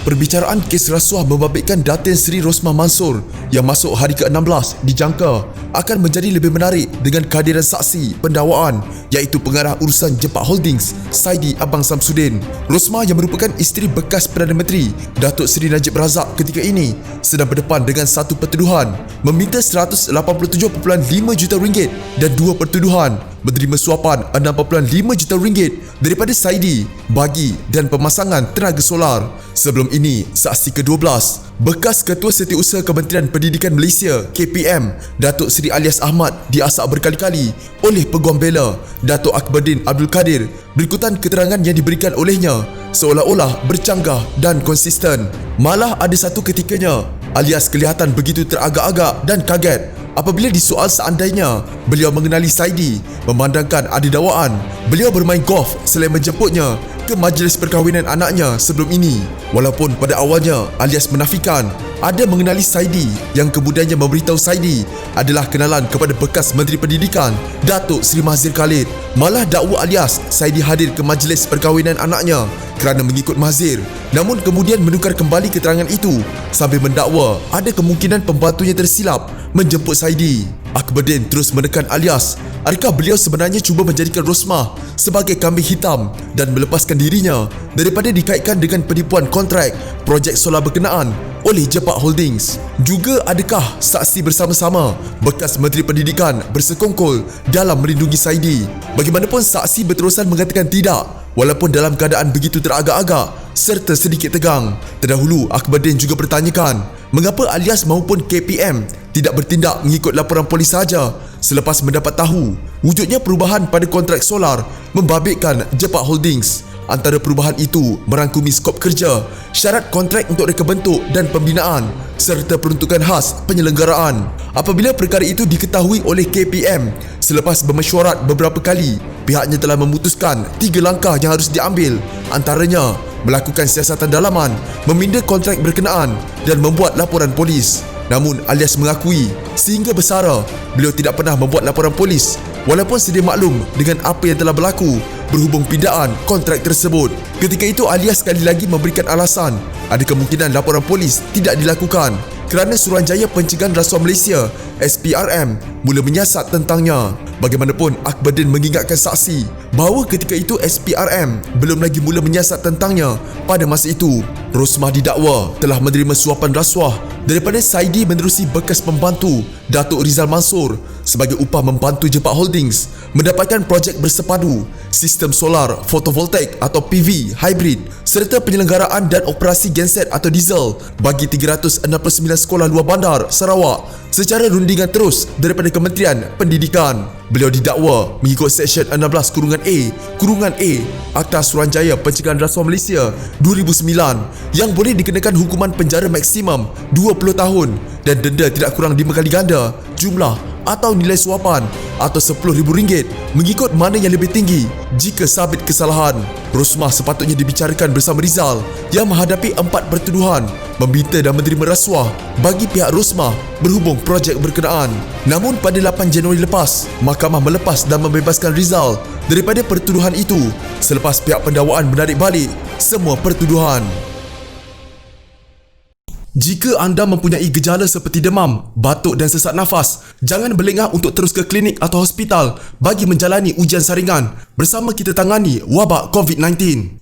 Perbicaraan kes rasuah membabitkan Datin Seri Rosmah Mansor yang masuk hari ke-16 dijangka akan menjadi lebih menarik dengan kehadiran saksi pendakwaan iaitu pengarah urusan Jepak Holdings Saidi Abang Samsudin. Rosmah yang merupakan isteri bekas Perdana Menteri Datuk Seri Najib Razak ketika ini sedang berdepan dengan satu pertuduhan meminta RM187.5 juta dan dua pertuduhan menerima suapan RM6.5 juta daripada Saidi bagi dan pemasangan tenaga solar. Sebelum ini, saksi ke-12, bekas Ketua Setiausaha Kementerian Pendidikan Malaysia KPM, Datuk Seri Alias Ahmad diasak berkali-kali oleh Peguam Bela Datuk Akberdin Abdul Kadir berikutan keterangan yang diberikan olehnya seolah-olah bercanggah dan konsisten. Malah ada satu ketikanya Alias kelihatan begitu teragak-agak dan kaget apabila disoal seandainya beliau mengenali Saidi, memandangkan ada dakwaan beliau bermain golf selain menjemputnya ke majlis perkahwinan anaknya sebelum ini. Walaupun pada awalnya Alias menafikan ada mengenali Saidi, yang kemudiannya memberitahu Saidi adalah kenalan kepada bekas Menteri Pendidikan Datuk Seri Mahzir Khalid. Malah dakwa Alias Saidi hadir ke majlis perkahwinan anaknya kerana mengikut Mahzir, namun kemudian menukar kembali keterangan itu sambil mendakwa ada kemungkinan pembantunya tersilap menjemput Saidi. Akberdin terus menekan Alias, adakah beliau sebenarnya cuba menjadikan Rosmah sebagai kambing hitam dan melepaskan dirinya daripada dikaitkan dengan penipuan kontrak projek solar berkenaan oleh Jepak Holdings. Juga adakah saksi bersama-sama bekas Menteri Pendidikan bersekongkol dalam melindungi Saidi? Bagaimanapun saksi berterusan mengatakan tidak, walaupun dalam keadaan begitu teragak-agak serta sedikit tegang. Terdahulu Akberdin juga bertanyakan mengapa Alias maupun KPM tidak bertindak mengikut laporan polis sahaja selepas mendapat tahu wujudnya perubahan pada kontrak solar membabitkan Jepak Holdings. Antara perubahan itu merangkumi skop kerja, syarat kontrak untuk reka bentuk dan pembinaan serta peruntukan khas penyelenggaraan. Apabila perkara itu diketahui oleh KPM selepas bermesyuarat beberapa kali, pihaknya telah memutuskan 3 langkah yang harus diambil, antaranya melakukan siasatan dalaman, meminda kontrak berkenaan dan membuat laporan polis. Namun Alias mengakui sehingga bersara beliau tidak pernah membuat laporan polis walaupun sedia maklum dengan apa yang telah berlaku berhubung pindaan kontrak tersebut. Ketika itu Alias sekali lagi memberikan alasan ada kemungkinan laporan polis tidak dilakukan kerana Suruhanjaya Pencegahan Rasuah Malaysia SPRM mula menyiasat tentangnya. Bagaimanapun Akberdin mengingatkan saksi bahawa ketika itu SPRM belum lagi mula menyiasat tentangnya. Pada masa itu Rosmah didakwa telah menerima suapan rasuah daripada Saidi menerusi bekas pembantu Datuk Rizal Mansor sebagai upah membantu Jepak Holdings mendapatkan projek bersepadu sistem solar fotovoltaik atau PV hybrid serta penyelenggaraan dan operasi genset atau diesel bagi 369 sekolah luar bandar Sarawak secara rundingan terus daripada Kementerian Pendidikan. Beliau didakwa mengikut Seksyen 16(a) Akta Suruhanjaya Pencegahan Rasuah Malaysia 2009 yang boleh dikenakan hukuman penjara maksimum 20 tahun dan denda tidak kurang 5 kali ganda jumlah atau nilai suapan atau RM10,000 mengikut mana yang lebih tinggi jika sabit kesalahan. Rosmah sepatutnya dibicarakan bersama Rizal yang menghadapi 4 pertuduhan meminta dan menerima rasuah bagi pihak Rosmah berhubung projek berkenaan. Namun pada 8 Januari lepas, mahkamah melepas dan membebaskan Rizal daripada pertuduhan itu selepas pihak pendakwaan menarik balik semua pertuduhan. Jika anda mempunyai gejala seperti demam, batuk dan sesak nafas, jangan berlengah untuk terus ke klinik atau hospital bagi menjalani ujian saringan. Bersama kita tangani wabak COVID-19.